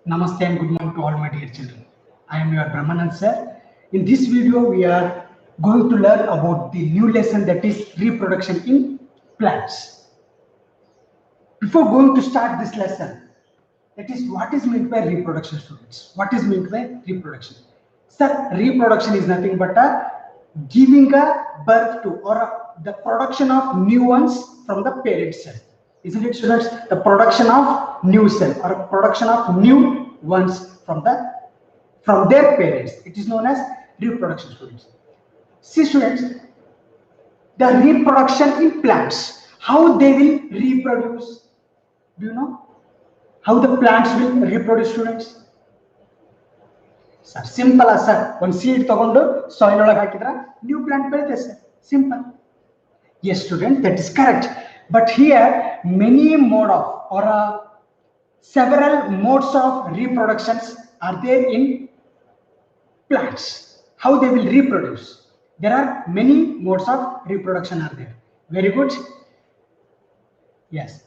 Namaste and good morning to all my dear children. I am your Brahmanan sir. In this video, we are going to learn about the new lesson, that is reproduction in plants. Before going to start this lesson, that is what is meant by reproduction, students. What is meant by reproduction? Sir, reproduction is nothing but giving a birth to or the production of new ones from the parent cell. Isn't it, students? The production of new cell or production of new ones from their parents. It is known as reproduction, students. See, students, the reproduction in plants, how they will reproduce. Do you know how the plants will reproduce, students? Sir, simple as sir. One seed tagondu soil olaga hakidra new plant belte sir. Simple. Yes, student, that is correct. But here many mode of or several modes of reproductions are there in plants. How they will reproduce? There are many modes of reproduction are there. Very good. Yes.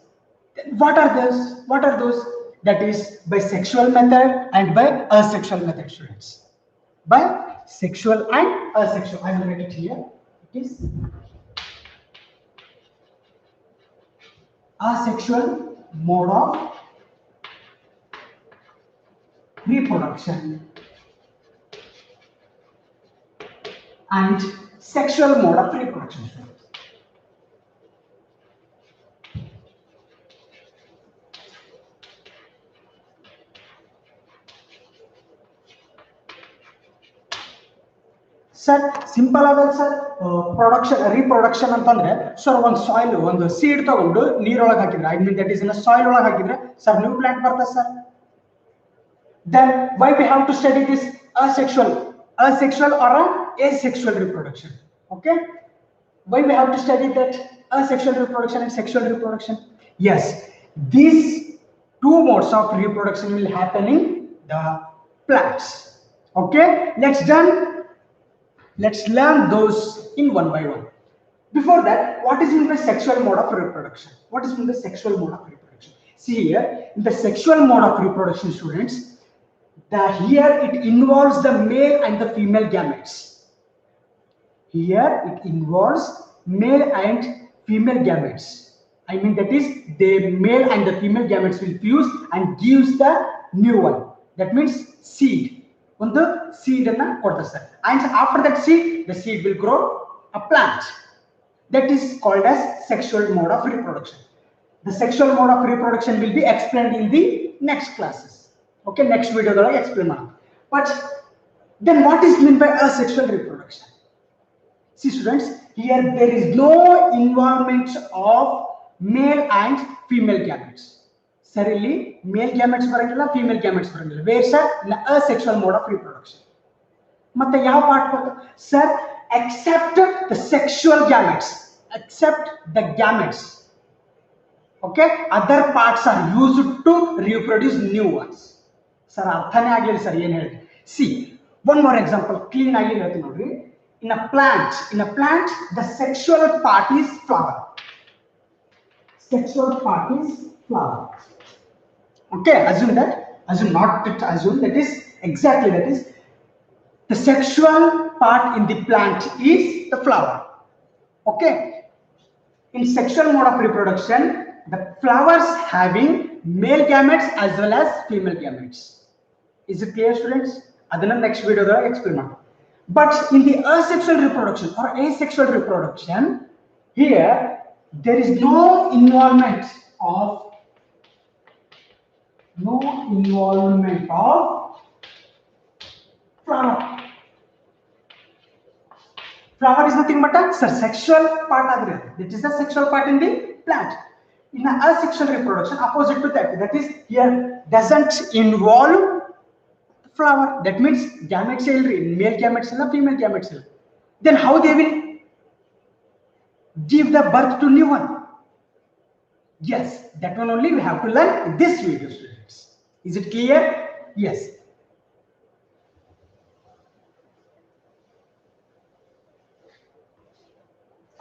What are those? What are those? That is by sexual method and by asexual method, students. By sexual and asexual. I will write it here. It is asexual mode of reproduction and sexual mode of reproduction. Sir, simple level, sir. Reproduction antandre, sir, one soil, one seed tagondu neer olaga hakidre. I mean, that is in a soil olaga hakidre, sir, new plant barta, sir. Then why we have to study this asexual or asexual reproduction? Okay, why we have to study that asexual reproduction and sexual reproduction? Yes, these two modes of reproduction will happen in the plants. Okay, let's learn those in one by one. Before that, what is in the sexual mode of reproduction? What is in the sexual mode of reproduction? See here, in the sexual mode of reproduction, students, here it involves the male and the female gametes. Here it involves male and female gametes. I mean, that is the male and the female gametes will fuse and gives the new one. That means seed. On the seed and after that seed, the seed will grow a plant. That is called as sexual mode of reproduction. The sexual mode of reproduction will be explained in the next classes. Okay, next video I explain. But then what is meant by asexual reproduction? See, students, here there is no involvement of male and female gametes. Suddenly, male gametes barangilla, female gametes barangilla. Where, sir? In asexual mode of reproduction. Matte yav part barta? Sir, except the sexual gametes. Except the gametes. Okay, other parts are used to reproduce new ones. Sir, arthane agli sir yen helti. See, one more example, clean agi helti nodri. In a plant, the sexual part is flower. Sexual part is flower. Okay, assume that is exactly that is the sexual part in the plant is the flower. Okay, in sexual mode of reproduction, the flowers having male gametes as well as female gametes. Is it clear, students? Adana next video I explain. But in the asexual reproduction or asexual reproduction, here there is no involvement of flower. Flower is nothing but a sexual part. That is the sexual part in the plant. In an asexual reproduction, opposite to that is here doesn't involve flower. That means gametes cell, male gametes cell, female gametes cell. Then how they will give the birth to new one? Yes, that one only we have to learn in this video, students. Is it clear? Yes.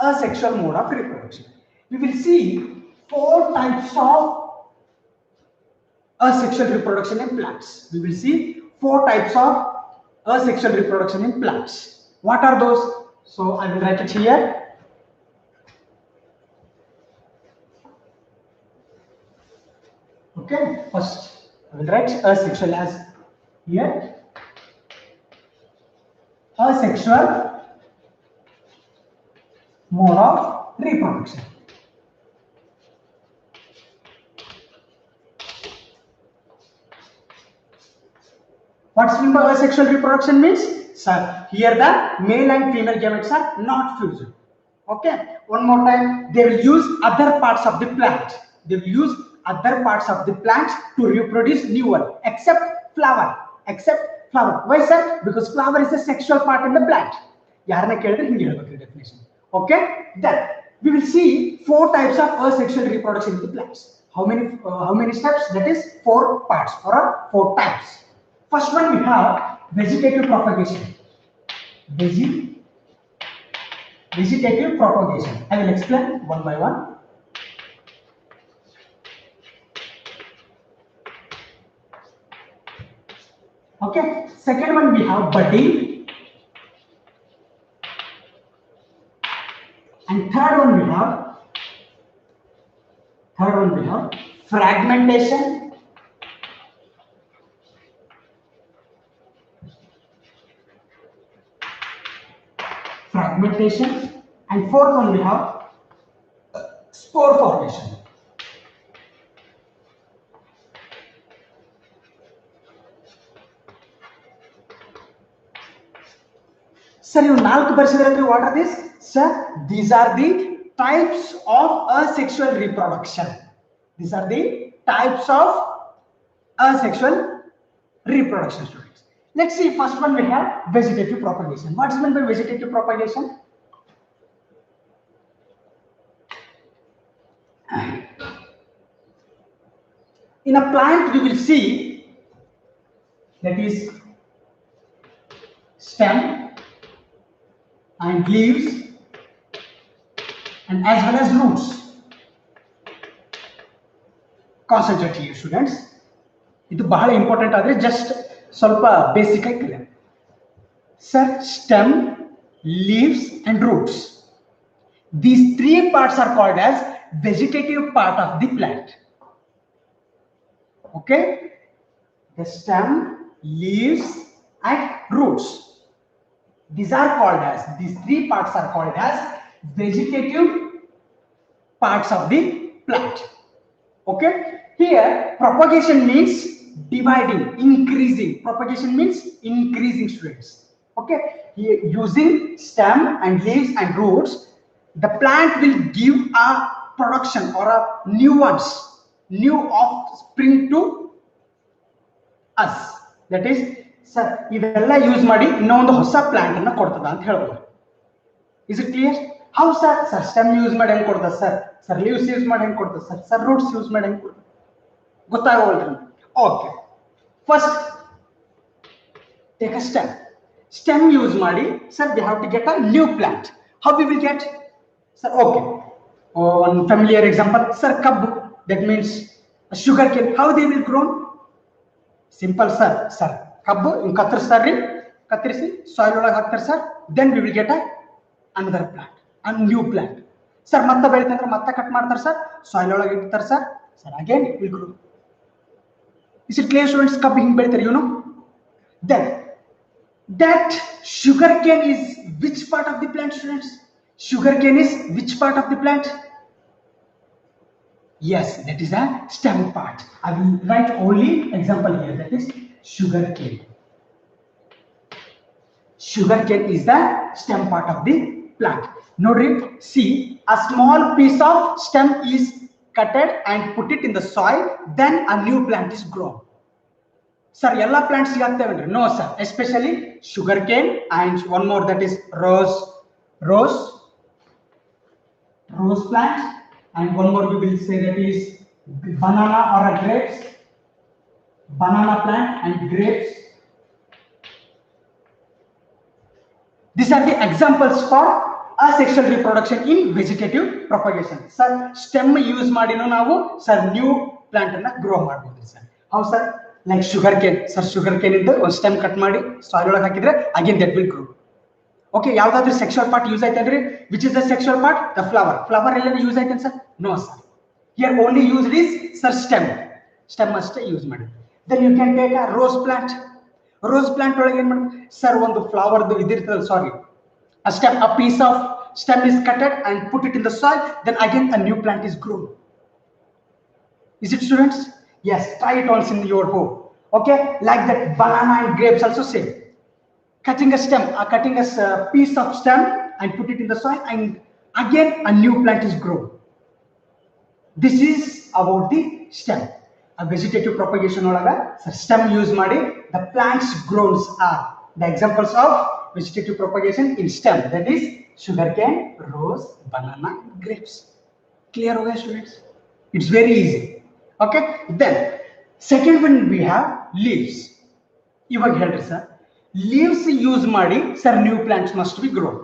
Asexual mode of reproduction. We will see 4 types of asexual reproduction in plants. We will see 4 types of asexual reproduction in plants. What are those? So I will write it here. Okay, first I will write asexual as here. Asexual mode of reproduction. What's meant by asexual reproduction means? Sir, here the male and female gametes are not fused. Okay, one more time, they will use other parts of the plant. They will use other parts of the plant to reproduce new one, except flower. Except flower. Why, sir? Because flower is a sexual part in the plant. Definition. Okay, then we will see 4 types of asexual reproduction in the plants. How many steps? That is 4 parts or 4 types. First one we have vegetative propagation. Vegetative propagation. I will explain one by one. Okay. Second one we have budding. And third one we have fragmentation. Fragmentation, and fourth one we have spore formation. Sir, you nalku barsidrandre, what are these? Sir, these are the types of asexual reproduction. These are the types of asexual reproduction, students. Let's see, first one we have vegetative propagation. What's meant by vegetative propagation? In a plant you will see that is stem and leaves and as well as roots. Concentrate here, students. This is very important. Just ಸ್ವಲ್ಪ basic clear. Sir, stem, leaves and roots. These 3 parts are called as vegetative part of the plant. Okay? The stem, leaves and roots. These 3 parts are called as vegetative parts of the plant. Okay? Here, propagation means dividing, increasing. Propagation means increasing, students. Okay, here using stem and leaves and roots, the plant will give a production or a new offspring to us. That is, sir, ivella use ಮಾಡಿ ಇನ್ನೊಂದು ಹೊಸ plant ಅನ್ನು ಕೊಡ್ತದ ಅಂತ ಹೇಳ್ಬೋದು. Is it clear? How, sir? Sir, stem use ಮಾಡಿ ಹೆಂಗ್ ಕೊಡ್ತದ ಸರ್? Sir, leaves use ಮಾಡಿ ಹೆಂಗ್ ಕೊಡ್ತದ ಸರ್? Sir, roots use ಮಾಡಿ ಹೆಂಗ್ ಕೊಡ್ತದ? ಗೊತ್ತಾಗವಲ್ರಿ. Okay. First, take a stem. Stem use ಮಾಡಿ, sir, we have to get a new plant. How we will get? Sir, okay. One familiar example, sir, kabbu. That means a sugar cane. How they will grow? Simple, sir. Sir, kabbu in katrisi soil ಒಳಗೆ ಹಾಕ್ತಾರೆ sir. Then we will get another plant, a new plant. Sir, ಮತ್ತೆ ಬೆಳಿತಂದ್ರೆ ಮತ್ತೆ cut ಮಾಡ್ತಾರೆ sir. Soil ಒಳಗೆ ಇಡ್ತಾರೆ sir. Sir, again it will grow. Is it clear, students? Kabbu ಹಿಂಗ್ ಬೆಳಿತಾರೆ, you know? Then that sugar cane is which part of the plant, students? Sugar cane is which part of the plant? Yes, that is a stem part. I will write only example here, that is sugar cane. Sugar cane is the stem part of the plant. Notice, see, a small piece of stem is cutted and put it in the soil, then a new plant is grown. Sir, yella plants sigattave? No, sir. Especially sugar cane and one more, that is rose plant, and one more we will say that is banana or a grapes, banana plant and grapes. These are the examples for asexual reproduction in vegetative propagation. Sir, stem use madino navu sir new plant anna grow ಮಾಡಬಹುದು sir. How sir? Like sugar cane. Sir, sugar cane into one stem cut ಮಾಡಿ soil ಒಳಗೆ ಹಾಕಿದ್ರೆ again that will grow. Okay, ಯಾವ್ದಾದ್ರು sexual part use ಆಯ್ತಾ ಅಂದ್ರೆ which is the sexual part? The flower. Flower ಎಲ್ಲ use ಆಯ್ತಾ sir? No sir. Here only used is sir stem. Stem ಅಷ್ಟೇ use ಮಾಡಿ. Then you can take a rose plant. Rose plant ಒಳಗೆ ಏನು ಮಾಡಿ sir ಒಂದು flower ಇದಿರ್ತದೆ sorry. A piece of stem is cutted and put it in the soil, then again a new plant is grown. Is it students? Yes, try it once in your home. Okay, like that banana and grapes also same. Cutting a piece of stem and put it in the soil, and again a new plant is grown. This is about the stem. A vegetative propagation olaga stem use ಮಾಡಿ the plants grows are the examples of vegetative propagation in stem, that is sugarcane, rose, banana, grapes. Clear ho gaya students? It's very easy. Okay, then second one we have leaves. Iವಾಗ ಹೇಳ್ರಿ sir, leaves use ಮಾಡಿ sir new plants must be grown.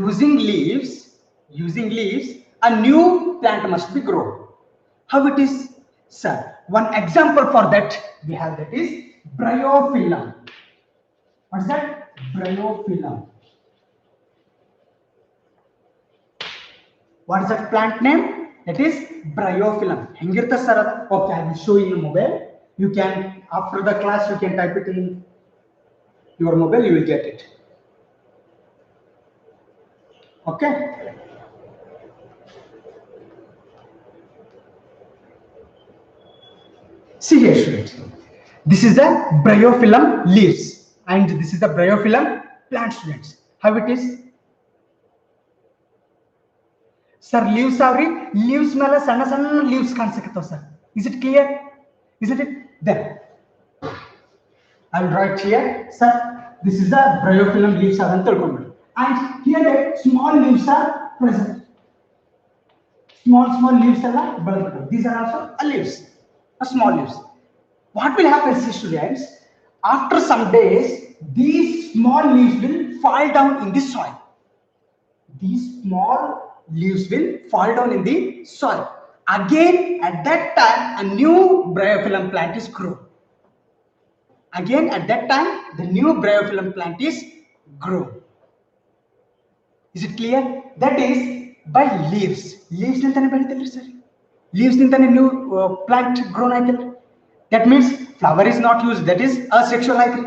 Using leaves a new plant must be grown. How it is sir? One example for that we have, that is bryophyllum. What is that? Bryophyllum. What is that plant name? That is bryophyllum. Hengirta sir? Okay, I will show you in the mobile. You can, after the class, you can type it in your mobile, you will get it. Okay. See here students, this is the bryophyllum leaves and this is the bryophyllum plant students. How it is? Sir, leaves are leaves mela sanna leaves ಕಾಣಿಸಕತ್ತವ sir. Is it clear? Isn't it? There. I will write here, sir, this is the bryophyllum leaves are ಅಂತ ತಿಳ್ಕೊಂಡ್ಬಿಡಿ. And here the small leaves are present. Small leaves ಎಲ್ಲ ಬೆಳೆದಿವೆ. These are also leaves. A small leaves. What will happen, see students? After some days, these small leaves will fall down in the soil. These small leaves will fall down in the soil. Again, at that time, a new bryophyllum plant is grown. Again, at that time, the new bryophyllum plant is grown. Is it clear? That is by leaves. Leaves nintane ಬೆಳಿತಲ್ರಿ sir. Leaves nintane new plant grown ಆಯ್ತಲ್ರಿ. That means flower is not used, that is asexual ಆಯ್ತು.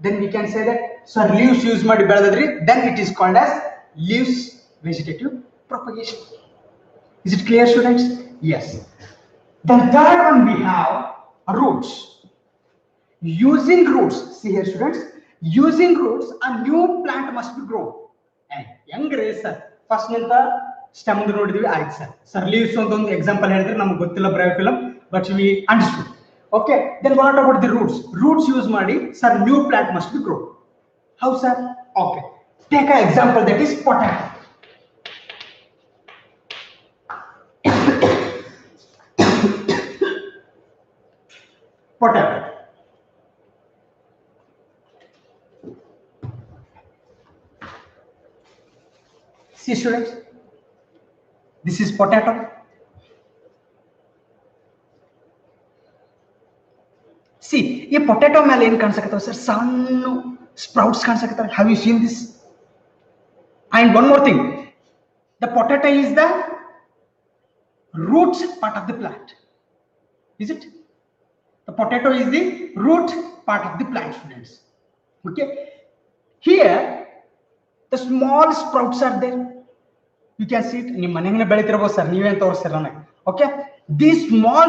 Then we can say that sir leaves use ಮಾಡಿ ಬೆಳೆದದ್ರಿ, then it is called as leaves vegetative propagation. Is it clear students? Yes. The third one we have roots. Using roots, see here students, using roots a new plant must be grown. And ಹೆಂಗ್ರಿ sir, first ನಿಂತ stem ನೋಡಿದ್ವಿ ಆಯ್ತು sir. Sir leaves ಅಂತ ಒಂದು example ಹೇಳಿದ್ರೆ ನಮಗೆ ಗೊತ್ತಿಲ್ಲ bryophyllum, but we understood. Okay, then what about the roots? Roots use ಮಾಡಿ sir new plant must be grown. How sir? Okay, take an example, that is potato. Potato. See students, this is potato. See, ये potato ಮೇಲೆ ಏನು ಕಾಣಿಸಕತ್ತವ sir? ಸಣ್ಣ sprouts ಕಾಣಿಸಕತ್ತವ. Have you seen this? And one more thing, the potato is the root part of the plant. Is it? The potato is the root part of the plant students. Okay, here the small sprouts are there. You can see it. ನಿಮ್ಮ ಮನೆಗೆ ಬೆಳಿತಿರಬಹುದು sir, ನೀವೇ ತೋರಿಸ್ತೀರ ನನಗೆ. Okay, these small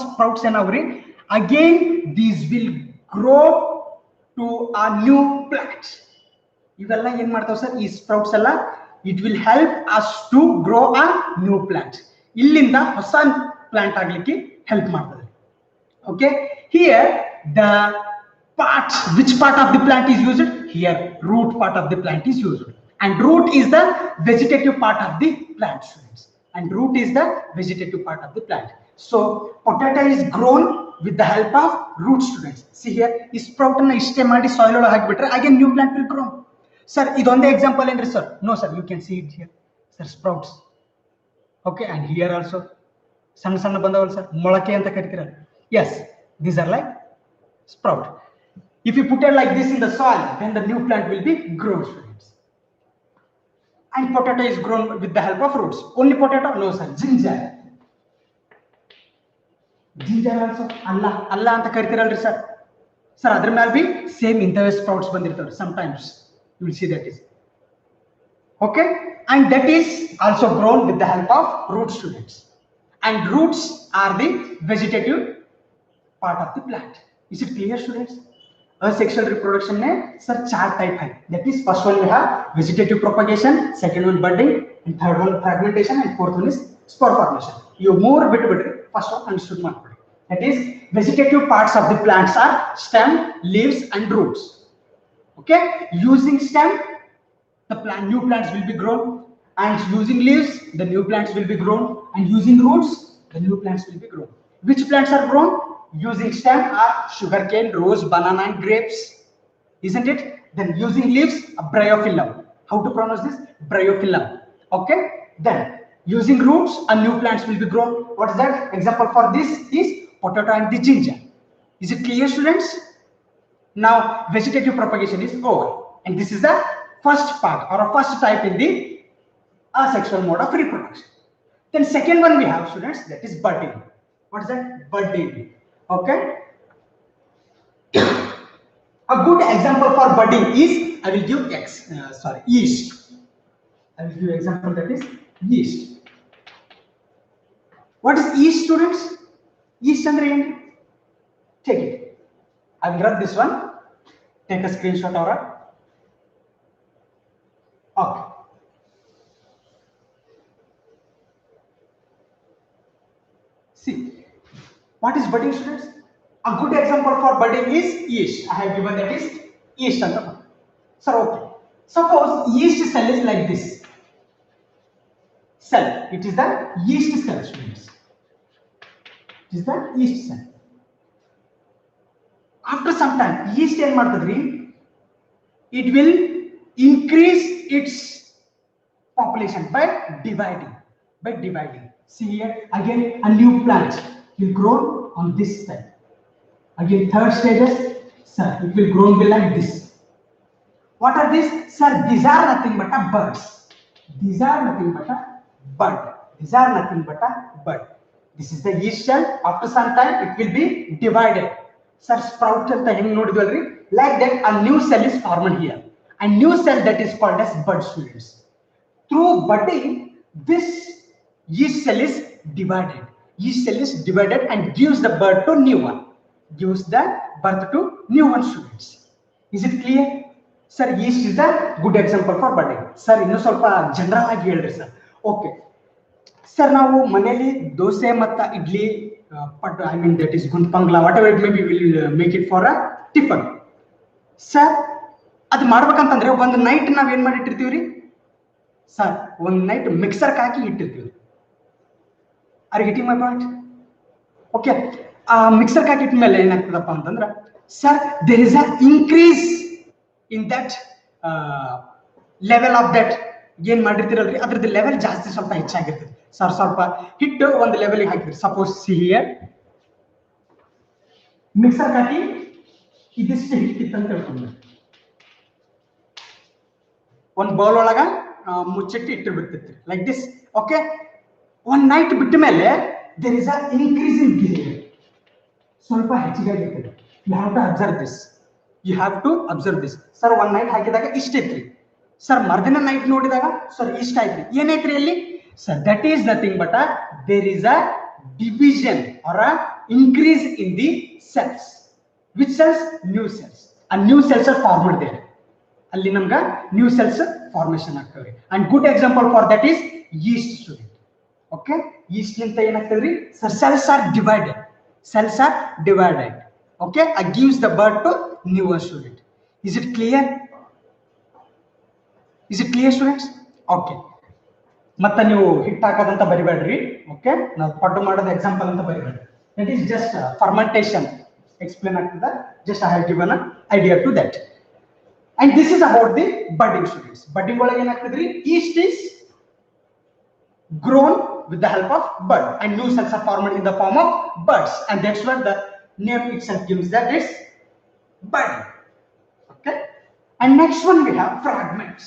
sprouts and every again these will grow to a new plant. ಇವೆಲ್ಲ ಏನು ಮಾಡ್ತಾವ sir? ಈ sprouts ಎಲ್ಲ it will help us to grow a new plant. ಇಲ್ಲಿಂದ ಹೊಸ plant ಆಗಲಿಕ್ಕೆ help ಮಾಡ್ತದೆ. Okay, here the part, which part of the plant is used? Here root part of the plant is used, and root is the vegetative part of the plant students, and root is the vegetative part of the plant. So potato is grown with the help of root students. See here, is sprout na ishte ಮಾಡಿ soil ಒಳಗೆ ಹಾಕಿಬಿಟ್ರೆ again new plant will grow. Sir, ಇದೊಂದೇ example ಏನ್ರಿ sir? No sir, you can see it here sir, sprouts. Okay, and here also ಸಣ್ಣ ಸಣ್ಣ ಬಂದವಲ್ಲ sir, ಮೊಳಕೆ ಅಂತ ಕರಿತೀರಲ್ಲ. Yes, these are like sprout. If you put it like this in the soil, then the new plant will be grown, students. And potato is grown with the help of roots. Only potato? No sir, ginger. Ginger also, Allah anta karitiralri sir. Sir, adar mele be same intave sprouts bandirtave. Sometimes you will see that is. Okay, and that is also grown with the help of root, students. And roots are the vegetative part of the plant. Is it clear, students? Asexual reproduction में sir 4 type है. That is, first one we have vegetative propagation, second one budding, and third one fragmentation, and fourth one is spore formation. You more bit first one understood mark. That is, vegetative parts of the plants are stem, leaves, and roots. Okay, using stem, new plants will be grown, and using leaves, the new plants will be grown, and using roots, the new plants will be grown. Which plants are grown? Using stem are sugarcane, rose, banana, and grapes, isn't it? Then using leaves, a bryophyllum. How to pronounce this? Bryophyllum. Okay. Then using roots, a new plants will be grown. What is that? Example for this is potato and the ginger. Is it clear, students? Now vegetative propagation is over, and this is the first part or a first type in the asexual mode of reproduction. Then second one we have, students, that is budding. What is that? Budding. Okay. A good example for budding is, I will give yeast. I will give example, that is yeast. What is yeast, students? Yeast andre enu? Take it. I will rub this one. Take a screenshot or a. Okay. See, what is budding, students? A good example for budding is yeast. I have given that is yeast. Sir, okay. Suppose yeast cell is like this. Cell. It is the yeast cell, students. It is the yeast cell. After some time, yeast ಏನು ಮಾಡ್ತದ್ರಿ? It will increase its population by dividing. See here, again a new plant will grow on this side. Again third stages, sir, it will grow like this. What are these? Sir, these are nothing but a birds. These are nothing but a bud. This is the yeast cell. After some time, it will be divided. Sir, sprout anta heng nodidvalri, like that a new cell is formed here. A new cell that is called as bud, students. Through budding, this yeast cell is divided. Yeast cell is divided and gives the birth to new one. Students. Is it clear? Sir, yeast is a good example for budding. Sir, innu solpa general agi helri sir. Okay. Sir, ನಾವು ಮನೆಯಲ್ಲಿ ದೋಸೆ ಮತ್ತು idli I mean that is ಗುಂಪಂಗ್ಲ, whatever it may be, we will make it for a tiffin. Sir, ಅದು ಮಾಡ್ಬೇಕಂತಂದ್ರೆ ಒಂದು night ನಾವ್ ಏನ್ ಮಾಡಿ ಇಟ್ಟಿರ್ತೀವ್ರಿ? Sir, ಒಂದು night mixer ಹಾಕಿ ಇಟ್ಟಿರ್ತೀವಿ. Are you getting my point? Okay. Mixer ಹಾಕಿ ಇಟ್ಟ ಮೇಲೆ ಏನಾಗ್ತದಪ್ಪ ಅಂತಂದ್ರೆ, sir, there is an increase in that level of that ಏನ್ ಮಾಡಿರ್ತೀರಲ್ರಿ, ಅದ್ರದ್ದು ಲೆವೆಲ್ ಜಾಸ್ತಿ ಸ್ವಲ್ಪ ಹೆಚ್ಚಾಗಿರ್ತದೆ. ಸರ್, ಸ್ವಲ್ಪ ಹಿಟ್ಟು ಒಂದು ಲೆವೆಲ್ಗೆ ಹಾಕಿದ್ರಿ. ಸಪೋಸ್ ಸಿ ಹಿಯರ್ ಮಿಕ್ಸರ್ ಹಾಕಿ ಇದಿಷ್ಟು ಹಿಟ್ಟಿತ್ತು ಅಂತ ಹೇಳ್ಕೊಂಡ್ರಿ, ಒಂದು ಬೌಲ್ ಒಳಗ ಮುಚ್ಚಿಟ್ಟು ಇಟ್ಟಿರ್ಬಿಡ್ತಿರ್ತೀರಿ like this. Okay. One night ಬಿಟ್ಟ ಮೇಲೆ there is a increase in behaviour, ಸ್ವಲ್ಪ ಹೆಚ್ಚಿಗೆ ಆಗಿರ್ತದೆ. You have to observe this. Sir, one night ಹಾಕಿದಾಗ ಇಷ್ಟಿತ್ರಿ. ಸರ್, ಮರ್ದಿನ ನೈಟ್ ನೋಡಿದಾಗ ಸರ್ ಇಷ್ಟ ಆಯ್ತ್ರಿ. ಏನೈತ್ರಿ ಅಲ್ಲಿ? Sir, that is nothing but there is a division or a increase in the cells. Which cells? New cells. ಆ new cells are formed there. ಅಲ್ಲಿ ನಮ್ಗ ನ್ಯೂ ಸೆಲ್ಸ್ ಫಾರ್ಮೇಶನ್ ಆಗ್ತವೆ. And good example for that is yeast, student. Okay. Yeast ಲಿಂತ ಏನಾಗ್ತದ್ರಿ? ಸರ್, cells are divided. Okay. Gives the birth to new one, student. Is it clear? Students? Okay. ಮತ್ತೆ ನೀವು ಹಿಟ್ಟು ಹಾಕೋದಂತ ಬರಿಬೇಡ್ರಿ. Okay. ನಾವು ಪಡ್ಡು ಮಾಡೋದು ಎಕ್ಸಾಂಪಲ್ ಅಂತ ಬರಿಬೇಡ್ರಿ. That is just fermentation. Explain ಆಗ್ತದ. Just I have given an idea to that. And this is about the budding, students. Budding ಒಳಗೆ ಏನಾಗ್ತದ್ರಿ? Yeast is grown with the help of bud, and new cells are formed in the form of buds, and that's what the name itself gives that is bud. Okay, and next one we have fragments.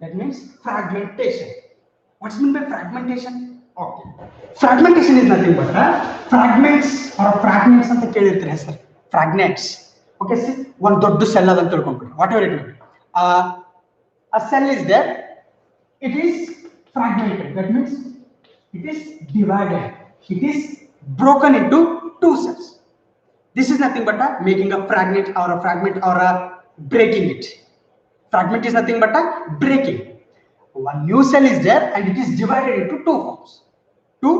That means fragmentation. What's meant by fragmentation? Okay, fragmentation is nothing but fragments or fragments ಅಂತ ಕೇಳಿರ್ತೀರಿ sir. Fragments. Okay, see, one ದೊಡ್ಡ cell ಅದ ಅಂತ ತಿಳ್ಕೊಂಡ್ಬಿಡಿ. Whatever it may be. A cell is there. It is fragmented. That means it is divided. It is broken into two cells. This is nothing but making a fragment or a breaking it. Fragment is nothing but a breaking. One new cell is there and it is divided into two forms. Two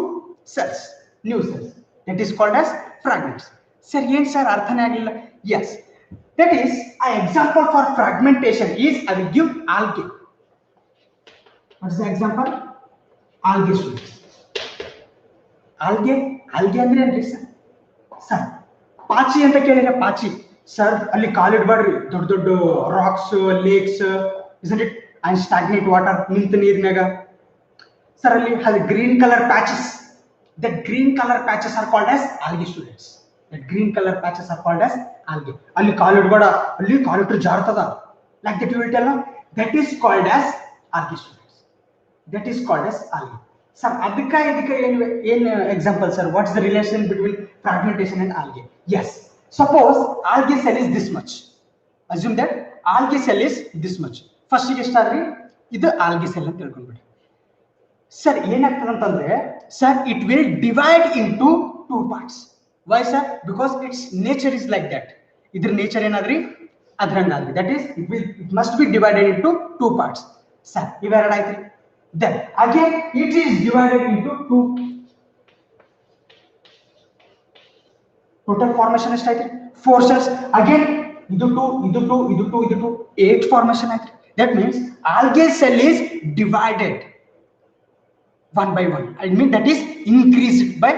cells, new cells. That is called as fragments. Sir, yen sir arthane agilla? Yes. That is an example for fragmentation is I will give algae. What's the example? Algae students. Algae ಅಂದ್ರೆ ಏನ್ರಿ sir? Sir ಪಾಚಿ ಅಂತ ಕೇಳಿದ್ರೆ ಪಾಚಿ sir ಅಲ್ಲಿ ಕಾಲಿಡಬೇಡ್ರಿ, ದೊಡ್ಡ ದೊಡ್ಡ rocks lakes isn't it and stagnant water ನಿಂತ ನೀರಿನಾಗ ಸರ್ ಅಲ್ಲಿ has green color patches. That green color patches are called as algae students. That green color patches are called as algae. ಅಲ್ಲಿ ಕಾಲಿಡಬೇಡ, ಅಲ್ಲಿ ಕಾಲಿಟ್ರು ಜಾರ್ತದ, like that you will tell now, that is called as algae students. That is called as algae. Sir, adhika in example sir, what's the relation between fragmentation and algae? Yes, suppose algae cell is this much. Assume that algae cell is this much. First ಗೆ start ಇದು algae cell ಅಂತ ತಿಳ್ಕೊಂಡ್ಬಿಡಿ. Sir, ಏನಾಗ್ತದೆ ಅಂತಂದ್ರೆ sir, it will divide into two parts. Why sir? Because its nature is like that. Idr nature ಏನದ್ರಿ ಅದ್ರಂಗಾದ್ರಿ. That is it must be divided into two parts. Sir, ಇವೆರಡು ಆಯ್ತ್ರಿ. Then again it is divided into two. Total formation ಎಷ್ಟಾಯ್ತು? 4 cells. Again ಇದು 2 8 formation ಆಯ್ತು. That means algae cell is divided one by one. I mean that is increased by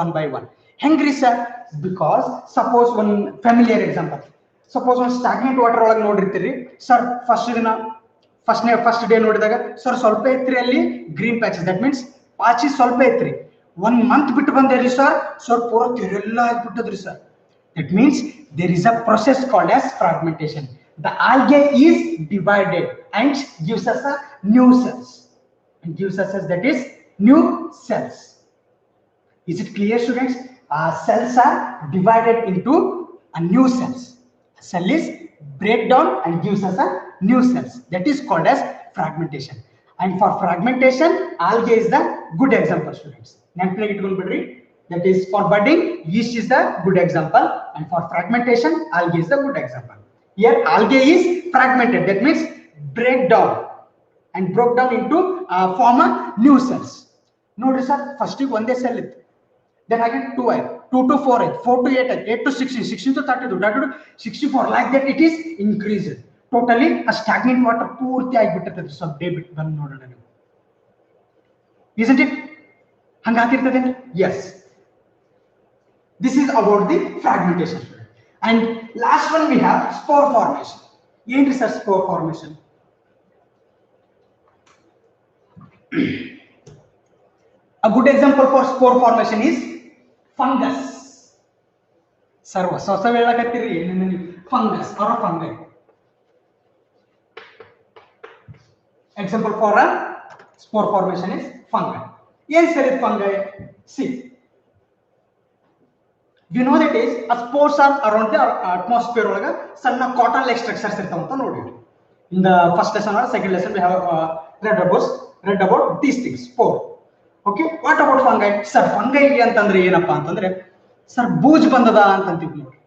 one by one. Hengri sir, because suppose one familiar example. Suppose one stagnant water ಒಳಗೆ ನೋಡಿರ್ತೀರಿ sir, first day ನೋಡಿದಾಗ sir ಸ್ವಲ್ಪ ಐತ್ರಿ ಅಲ್ಲಿ green patches. That means ಪಾಚಿ ಸ್ವಲ್ಪ ಐತ್ರಿ. 1 month ಬಿಟ್ಟು ಬಂದೇರಿ ಸರ್ ಪೂರ ಕೆರೆಲ್ಲ ಆಗ್ಬಿಟ್ಟದ್ರಿ sir. That means there is a process called as fragmentation. The algae is divided and gives us a new cells. And gives us that is new cells. Is it clear students? Cells are divided into a new cells. A cell is break down and gives us a new cells. That is called as fragmentation. And for fragmentation, algae is the good example students. That is for budding, yeast is the good example, and for fragmentation, algae is the good example. Here algae is fragmented. That means break down and broke down into form a new cells. Notice sir, first one day cell it. Then again 2 to 4 4 to 8 8 to 16 16 to 32 32 to 64 like that it is increased. Totally a stagnant water ಪೂರ್ತಿ ಆಗಿಬಿಟ್ಟಿರ್ತದೆ. ಸ್ವಲ್ಪ day ಬಿಟ್ಟು ಬಂದು ನೋಡೋಣ ನೀವು. Isn't it? ಹಂಗಾಗಿರ್ತದೆ. Yes. This is about the fragmentation. And last one we have spore formation. What is spore formation? A good example for spore formation is fungus. Sarva ಹೇಳಕತ್ತೀರಿ ಏನೇನು fungus or fungi. Example for a spore formation is fungi. Yes sir, is fungi. See, you know that is a spores are around the atmosphere ಒಳಗ ಸಣ್ಣ cotton like structures ಇರ್ತಾವ ಅಂತ ನೋಡಿದ್ವಿ. In the first lesson or second lesson we have read about these things. Spore. Okay, what about fungi? Sir, fungi ಅಂತಂದ್ರೆ ಏನಪ್ಪಾ ಅಂತಂದ್ರೆ sir ಬೂಜ್ ಬಂದದ ಅಂತ ಅಂತೀವಿ ನೋಡಿ.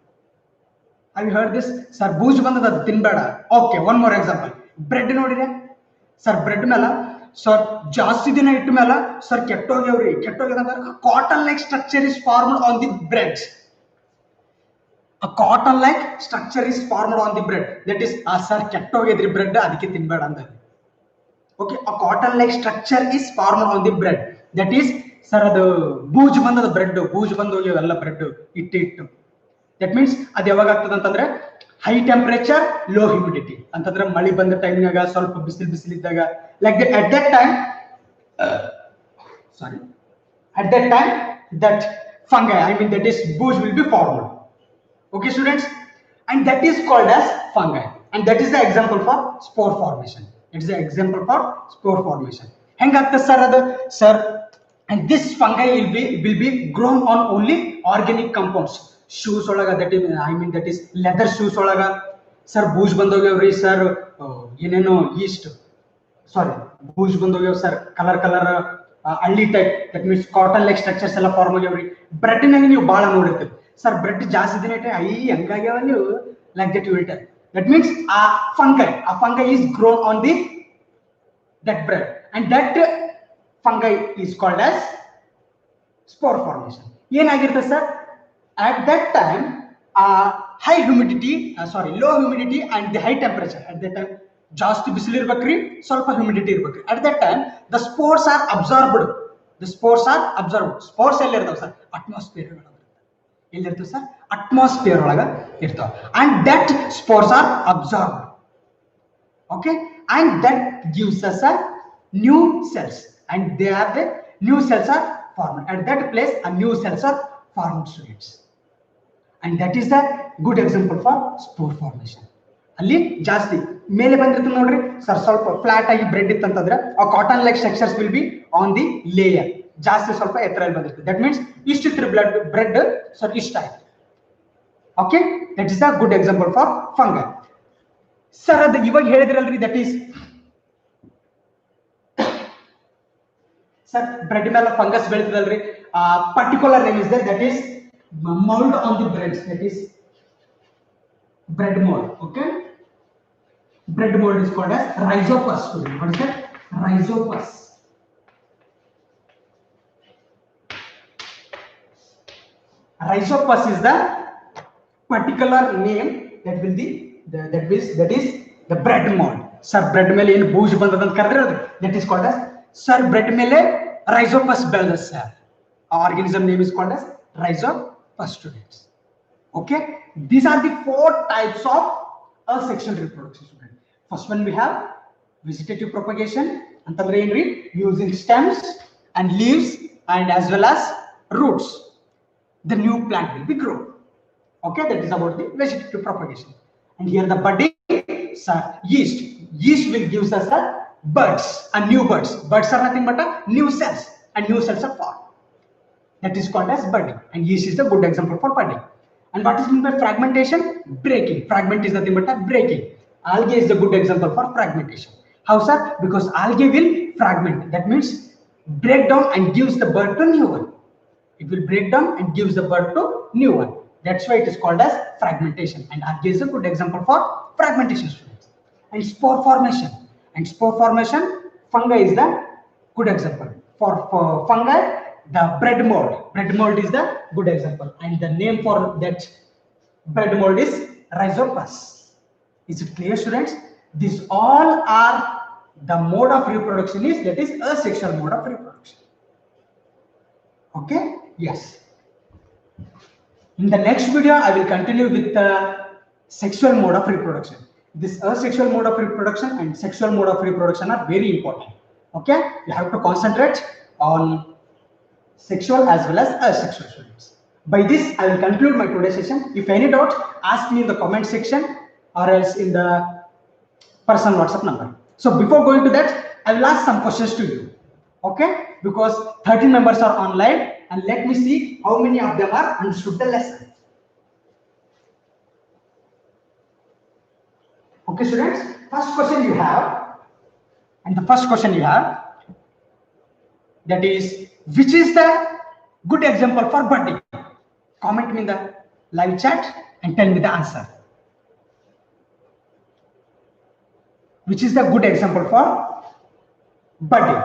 Have you heard this? Sir, ಬೂಜ್ ಬಂದದ ತಿನ್ಬೇಡ. Okay, one more example. Bread ನೋಡಿದ್ರೆ ಸರ್ ಬ್ರೆಡ್ ಮೇಲೆ ಸರ್ ಜಾಸ್ತಿ ದಿನ ಇಟ್ಟ ಮೇಲೆ ಸರ್ ಕೆಟ್ಟೋಗ್ಯವ್ರಿ. ಕೆಟ್ಟೋಗ್ಯದಂದ್ರೆ cotton like structure is formed on the bread. A cotton like structure is formed on the bread. That is sir ಕೆಟ್ಟೋಗಿದ್ರಿ ಬ್ರೆಡ್ ಅದಕ್ಕೆ ತಿನ್ಬೇಡ ಅಂತ. Okay, a cotton like structure is formed on the bread. That is sir ಅದು ಬೂಜ್ ಬಂದದ bread, ಬೂಜ್ ಬಂದು ಹೋಗ್ಯವೆಲ್ಲ bread ಇಟ್ಟು. That means ಅದು ಯಾವಾಗ ಆಗ್ತದೆ ಅಂತಂದ್ರೆ high temperature, low humidity. ಅಂತಂದ್ರೆ ಮಳಿ ಬಂದ ಟೈಮ್ನಾಗ ಸ್ವಲ್ಪ ಬಿಸಿಲು ಇದ್ದಾಗ, like that, at that time, at that time, that fungi, I mean that is bush will be formed. Okay students, and that is called as fungi, and that is the example for spore formation. It is the example for spore formation. Hengagta sir adu sir, and this fungi will be grown on only organic compounds. Shoes olaga, that is, I mean that is leather shoes olaga sir bush bandogavri sir, ಏನೇನೋ yeast, sorry, bush bandogyav sir, color ಹಳ್ಳಿ type, that means cotton like structures ಎಲ್ಲ form ಆಗ್ಯಾವ್ರಿ. Bread ನಾಗ ನೀವು ಭಾಳ ನೋಡಿರ್ತೀರಿ sir, bread ಜಾಸ್ತಿ ದಿನ ಇಟ್ಟರೆ ಹಂಗಾಗ್ಯಾವ ನೀವು, like that you will tell. That means ಆ fungi is grown on the that bread, and that fungi is called as spore formation. ಏನಾಗಿರ್ತದೆ sir, at that time high humidity, low humidity and the high temperature. At that time ಜಾಸ್ತಿ ಬಿಸಿಲು ಇರ್ಬೇಕ್ರಿ, ಸ್ವಲ್ಪ humidity ಇರ್ಬೇಕ್ರಿ. At that time the spores are absorbed. Spores ಎಲ್ಲಿ ಇರ್ತಾವ sir, atmosphere ಎಲ್ಲಿರ್ತಾವ sir, atmosphere ಒಳಗ ಇರ್ತಾವ. And that spores are absorbed. Okay, and that gives us a new cells, and they are the new cells are formed. At that place a new cells are formed, students, and that is the good example for spore formation. ಅಲ್ಲಿ ಜಾಸ್ತಿ ಮೇಲೆ ಬಂದಿರ್ತದೆ ನೋಡ್ರಿ sir, ಸ್ವಲ್ಪ flat ಆಗಿ bread ಇತ್ತಂತಂದ್ರೆ ಆ cotton like structures will be on the layer, ಜಾಸ್ತಿ ಸ್ವಲ್ಪ ಎತ್ತರಲ್ಲಿ ಬಂದಿರ್ತದೆ. ದಟ್ ಮೀನ್ಸ್ ಇಷ್ಟಿತ್ತು ಬ್ರೆಡ್ ಸರ್, ಇಷ್ಟ ಆಯ್ತು. Okay, that is the good example for fungi. Sir ಅದು ಇವಾಗ ಹೇಳಿದ್ರಲ್ರಿ, ದಟ್ ಈಸ್ ಸರ್ ಬ್ರೆಡ್ ಮೇಲೆ ಫಂಗಸ್ ಬೆಳಿತದಲ್ರಿ, particular name is that is mold on the breads, that is bread mold. Okay, bread mold is called as rhizopus. What is that? Rhizopus. Rhizopus is the particular name that will be that is the bread mold. Sir, bread mele ಏನು ಬೂಜ್ ಬಂದದಂತ ಕರೆದಿರೋದು, that is called as sir bread ಮೇಲೆ rhizopus ಬೆಳೆದ sir. Organism name is called as rhizopus, students. Okay, these are the 4 types of asexual reproduction, students. First one we have vegetative propagation, antandre enri, using stems and leaves and as well as roots the new plant will be grown. Okay, that is about the vegetative propagation. And here the budding, sir, yeast will give us a buds, a new buds are nothing but a new cells, and new cells are formed. That is called as budding, and yeast is the good example for budding. And what is meant by fragmentation? Breaking. Fragment is nothing but a breaking. Algae is the good example for fragmentation. How, sir? Because algae will fragment. That means break down and gives the bud to new one. It will break down and gives the bud to new one. That's why it is called as fragmentation. And algae is a good example for fragmentation, students. And spore formation. And spore formation, fungi is the good example. For fungi, the bread mold is the good example, and the name for that bread mold is rhizopus. Is it clear, students? These all are the mode of reproduction is, that is asexual mode of reproduction. Okay, yes. In the next video I will continue with the sexual mode of reproduction. This asexual mode of reproduction and sexual mode of reproduction are very important. Okay, you have to concentrate on sexual as well as asexual, students. By this I will conclude my today's session. If any doubt, ask me in the comment section or else in the personal WhatsApp number. So before going to that, I will ask some questions to you. Okay, because 13 members are online, and let me see how many of them are understood the lesson. Okay, students, first question you have, and the first question you have, that is, which is the good example for budding? Comment me in the live chat and tell me the answer. Which is the good example for budding?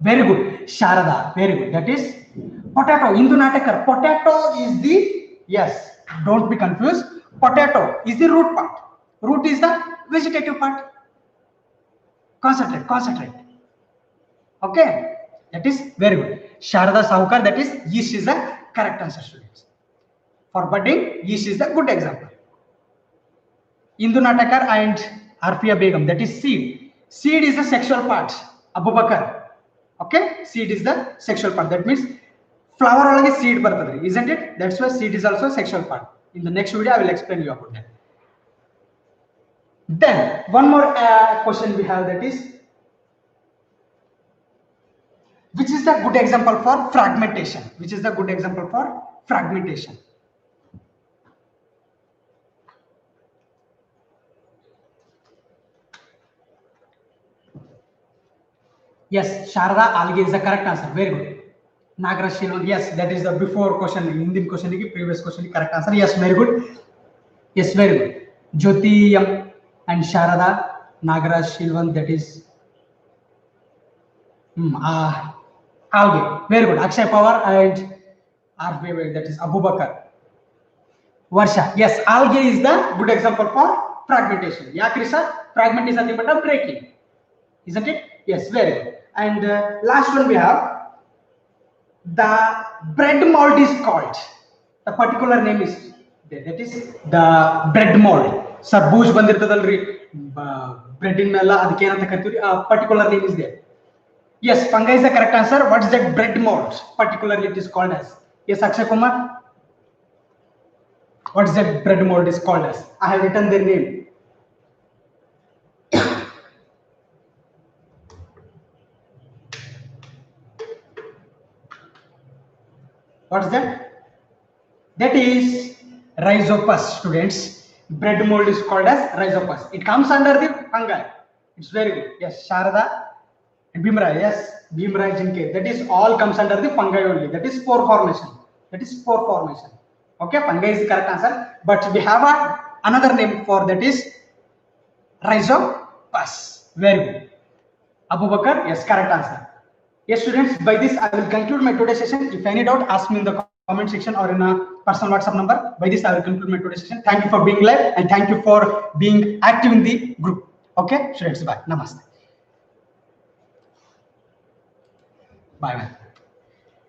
Very good, Sharada, very good. That is potato. Indu Natakar, potato is the, yes, don't be confused, potato is the root part, root is the vegetative part. Concentrate. Okay, that is very good. Sharada Sahukar, that is yeast is the correct answer, students. For budding, yeast is the good example. Indu Natakar and Arfia Begum. That is seed. Seed is the sexual part. Abu Bakar. Okay, seed is the sexual part. That means flower already seed bartadri, isn't it? That's why seed is also a sexual part. In the next video, I will explain you about that. Then one more question we have, that is, which is the good example for fragmentation? Which is the good example for fragmentation? Yes, Sharada algae is the correct answer. Very good. Nagraj Shilvan, yes, that is the before question, Indian question, previous question, correct answer. Yes, very good. Yes, very good. Jyoti and Sharada, Nagraj Shilvan, that is algae. Very good. Akshay Power and RB, that is Abu Bakar. Varsha, yes, algae is the good example for fragmentation. Yeah, Krisa, fragment is nothing but a breaking, isn't it? Yes, very good. And last one we have, the bread mold is called. The particular name is there. That is the bread mold. Sarbuj bandirtadalri bread in mela adike enanta karತೀವಿ. A particular name is there. Yes, fungi is the correct answer. What is that bread mold? Particularly it is called as. Yes, Akshay Kumar. What is that bread mold is called as? I have written their name. What is that? That is rhizopus, students. Bread mold is called as rhizopus. It comes under the fungi. It's very good. Yes, Sharada and Bhimra. Yes, Bhimra Jinke. That is all comes under the fungi only. That is spore formation. That is spore formation. Okay, fungi is the correct answer. But we have another name for that is rhizopus. Very good. Abu Bakar, yes, correct answer. Yes, students, by this I will conclude my today's session. If any doubt, ask me in the comment section or in a personal WhatsApp number. By this I will conclude my today's session. Thank you for being live and thank you for being active in the group. Okay, students, bye. Namaste. Bye.